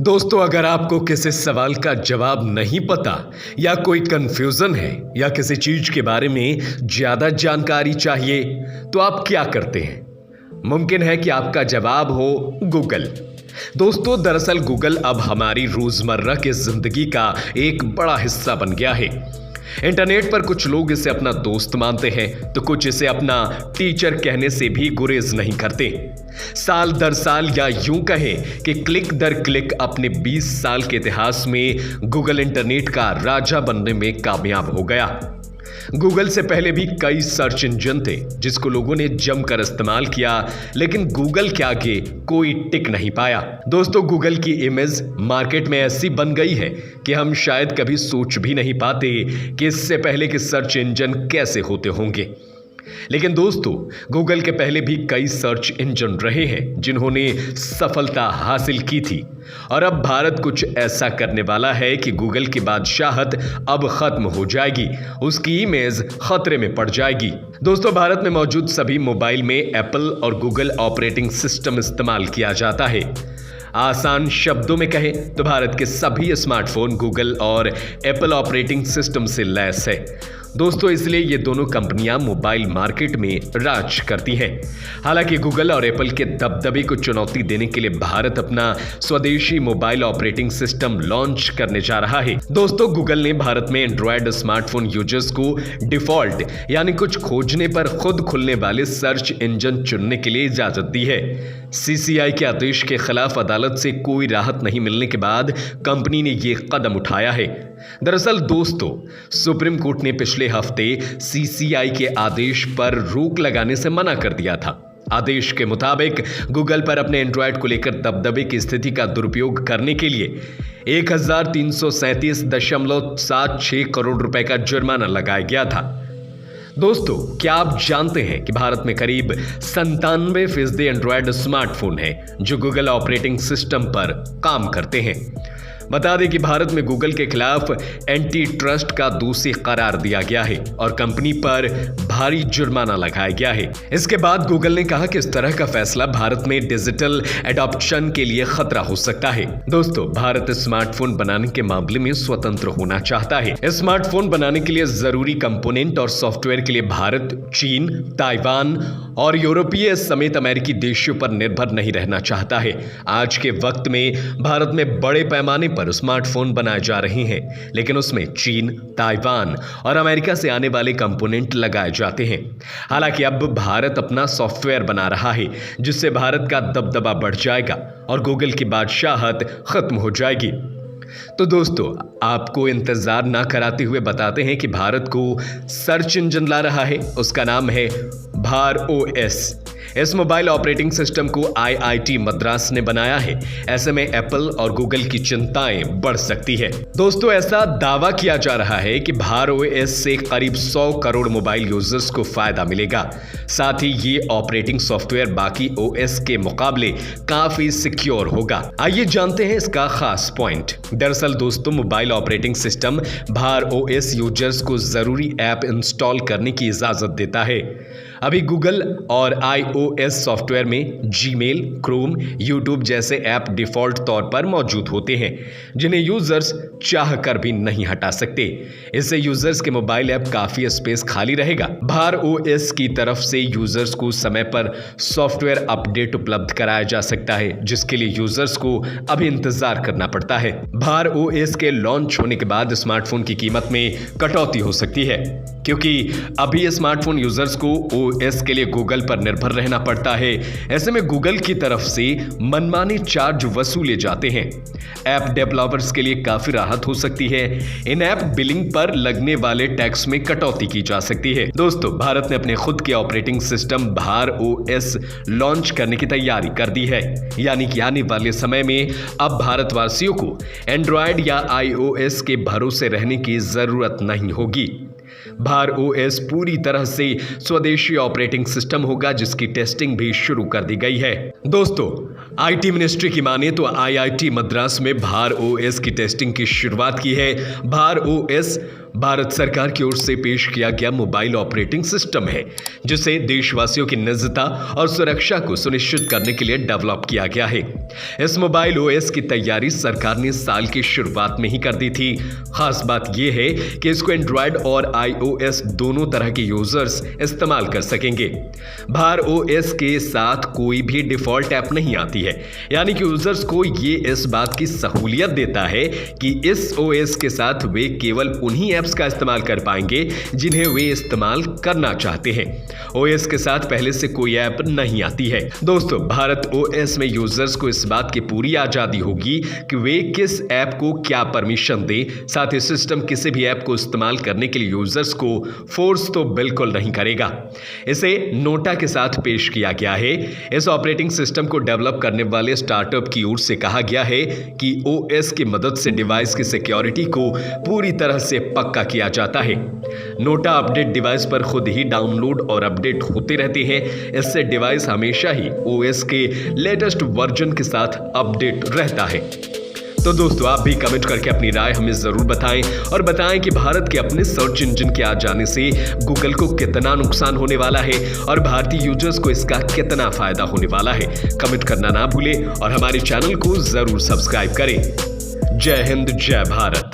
दोस्तों, अगर आपको किसी सवाल का जवाब नहीं पता या कोई कंफ्यूजन है या किसी चीज के बारे में ज्यादा जानकारी चाहिए तो आप क्या करते हैं? मुमकिन है कि आपका जवाब हो गूगल। दोस्तों, दरअसल गूगल अब हमारी रोजमर्रा की जिंदगी का एक बड़ा हिस्सा बन गया है। इंटरनेट पर कुछ लोग इसे अपना दोस्त मानते हैं तो कुछ इसे अपना टीचर कहने से भी गुरेज नहीं करते। साल दर साल या यूं कहें कि क्लिक दर क्लिक अपने 20 साल के इतिहास में गूगल इंटरनेट का राजा बनने में कामयाब हो गया। गूगल से पहले भी कई सर्च इंजन थे जिसको लोगों ने जमकर इस्तेमाल किया, लेकिन गूगल के आगे कोई टिक नहीं पाया। दोस्तों, गूगल की इमेज मार्केट में ऐसी बन गई है कि हम शायद कभी सोच भी नहीं पाते कि इससे पहले कि सर्च इंजन कैसे होते होंगे। लेकिन दोस्तों, गूगल के पहले भी कई सर्च इंजन रहे हैं जिन्होंने सफलता हासिल की थी, और अब भारत कुछ ऐसा करने वाला है कि गूगल की बादशाहत अब खत्म हो जाएगी, उसकी इमेज खतरे में पड़ जाएगी। दोस्तों, भारत में मौजूद सभी मोबाइल में एप्पल और गूगल ऑपरेटिंग सिस्टम इस्तेमाल किया जाता है। आसान शब्दों में कहें तो भारत के सभी स्मार्टफोन गूगल और एप्पल ऑपरेटिंग सिस्टम से लैस है। दोस्तों, इसलिए ये दोनों कंपनियां मोबाइल मार्केट में राज करती हैं। हालांकि गूगल और एप्पल के दबदबे को चुनौती देने के लिए भारत अपना स्वदेशी मोबाइल ऑपरेटिंग सिस्टम लॉन्च करने जा रहा है। दोस्तों, गूगल ने भारत में एंड्रॉयड स्मार्टफोन यूजर्स को डिफॉल्ट यानी कुछ खोजने पर खुद खुलने वाले सर्च इंजन चुनने के लिए इजाजत दी है। सीसीआई के आदेश के खिलाफ अदालत से कोई राहत नहीं मिलने के बाद कंपनी ने यह कदम उठाया है। दरअसल दोस्तों, सुप्रीम कोर्ट ने पिछले हफ्ते सीसीआई के आदेश पर रोक लगाने से मना कर दिया था। आदेश के मुताबिक गूगल पर अपने एंड्रॉयड को लेकर दबदबे की स्थिति का दुरुपयोग करने के लिए 1337.76 करोड़ रुपए का जुर्माना लगाया गया था। दोस्तों, क्या आप जानते हैं कि भारत में करीब 97% एंड्रॉयड स्मार्टफोन हैं जो गूगल ऑपरेटिंग सिस्टम पर काम करते हैं। बता दें कि भारत में गूगल के खिलाफ एंटी ट्रस्ट का दोषी करार दिया गया है और कंपनी पर भारी जुर्माना लगाया गया है। इसके बाद गूगल ने कहा कि इस तरह का फैसला भारत में डिजिटल एडॉप्शन के लिए खतरा हो सकता है। दोस्तों, भारत स्मार्टफोन बनाने के मामले में स्वतंत्र होना चाहता है। स्मार्टफोन बनाने के लिए जरूरी कंपोनेंट और सॉफ्टवेयर के लिए भारत, चीन, ताइवान और यूरोपीय समेत अमेरिकी देशों पर निर्भर नहीं रहना चाहता है। आज के वक्त में भारत में बड़े पैमाने पर स्मार्टफोन बनाए जा रहे हैं, लेकिन उसमें चीन, ताइवान और अमेरिका से आने वाले कंपोनेंट लगाए जाते हैं। हालांकि अब भारत अपना सॉफ्टवेयर बना रहा है जिससे भारत का दबदबा बढ़ जाएगा और गूगल की बादशाहत खत्म हो जाएगी। तो दोस्तों, आपको इंतजार ना कराते हुए बताते हैं कि भारत को सर्च इंजन ला रहा है, उसका नाम है भार ओएस। इस मोबाइल ऑपरेटिंग सिस्टम को आईआईटी मद्रास ने बनाया है। ऐसे में एप्पल और गूगल की चिंताएं बढ़ सकती है। दोस्तों, ऐसा दावा किया जा रहा है कि भार ओएस से करीब 100 करोड़ मोबाइल यूजर्स को फायदा मिलेगा। साथ ही ये ऑपरेटिंग सॉफ्टवेयर बाकी ओएस के मुकाबले काफी सिक्योर होगा। आइए जानते हैं इसका खास पॉइंट। दरअसल दोस्तों, मोबाइल ऑपरेटिंग सिस्टम भार ओएस यूजर्स को जरूरी ऐप इंस्टॉल करने की इजाजत देता है। अभी गूगल और iOS सॉफ्टवेयर में जीमेल, क्रोम, यूट्यूब जैसे ऐप डिफॉल्ट तौर पर मौजूद होते हैं जिन्हें यूजर्स चाह कर भी नहीं हटा सकते। इससे यूजर्स के मोबाइल ऐप काफी स्पेस खाली रहेगा। भार ओएस की तरफ से यूजर्स को समय पर सॉफ्टवेयर अपडेट उपलब्ध कराया जा सकता है, जिसके लिए यूजर्स को अभी इंतजार करना पड़ता है। भार ओएस के लॉन्च होने के बाद स्मार्टफोन की कीमत में कटौती हो सकती है, क्योंकि अभी स्मार्टफोन यूजर्स को ओएस के लिए गूगल पर निर्भर रहना पड़ता है। ऐसे में गूगल की तरफ से मनमाने चार्ज वसूले जाते हैं। ऐप डेवलपर्स के लिए काफी राहत हो सकती है। इन ऐप बिलिंग पर लगने वाले टैक्स में कटौती की जा सकती है। दोस्तों, भारत ने अपने खुद के ऑपरेटिंग सिस्टम भार ओएस लॉन्च करने की तैयारी कर दी है, यानी कि आने वाले समय में अब भारतवासियों को एंड्रॉयड या iOS के भरोसे रहने की जरूरत नहीं होगी। भार ओएस पूरी तरह से स्वदेशी ऑपरेटिंग सिस्टम होगा जिसकी टेस्टिंग भी शुरू कर दी गई है। दोस्तों, आईटी मिनिस्ट्री की माने तो आईआईटी मद्रास में भार ओएस की टेस्टिंग की शुरुआत की है। भार ओएस भारत सरकार की ओर से पेश किया गया मोबाइल ऑपरेटिंग सिस्टम है, जिसे देशवासियों की निजता और सुरक्षा को सुनिश्चित करने के लिए डेवलप किया गया है। इस मोबाइल ओएस की तैयारी सरकार ने साल की शुरुआत में ही कर दी थी। खास बात यह है कि इसको एंड्रॉयड और iOS दोनों तरह के यूजर्स इस्तेमाल कर सकेंगे। भार ओएस के साथ कोई भी डिफॉल्ट ऐप नहीं आती है, यानी कि यूजर्स को ये इस बात की सहूलियत देता है कि इस ओएस के साथ वे केवल उन्हीं ऐप्स का इस्तेमाल कर पाएंगे जिन्हें वे इस्तेमाल करना चाहते हैं। ओएस के साथ पहले से कोई ऐप नहीं आती है। दोस्तों, भारत ओएस में यूजर्स को इस बात की पूरी आजादी होगी कि वे किस ऐप को क्या परमिशन दे। साथ ही सिस्टम किसी भी ऐप को इस्तेमाल करने के लिए यूजर्स को फोर्स तो बिल्कुल नहीं करेगा। इसे नोटा के साथ पेश किया गया है। इस ऑपरेटिंग सिस्टम को डेवलप करने वाले स्टार्टअप की ओर से कहा गया है कि ओएस की मदद से डिवाइस की सिक्योरिटी को पूरी तरह से पक्का किया जाता है। नोटा अपडेट डिवाइस पर खुद ही डाउनलोड और अपडेट होते रहते हैं। इससे डिवाइस हमेशा ही ओएस के लेटेस्ट वर्जन के साथ अपडेट रहता है। तो दोस्तों, आप भी कमेंट करके अपनी राय हमें जरूर बताएं और बताएं कि भारत के अपने सर्च इंजन के आ जाने से गूगल को कितना नुकसान होने वाला है और भारतीय यूजर्स को इसका कितना फायदा होने वाला है। कमेंट करना ना भूलें और हमारे चैनल को जरूर सब्सक्राइब करें। जय हिंद, जय भारत।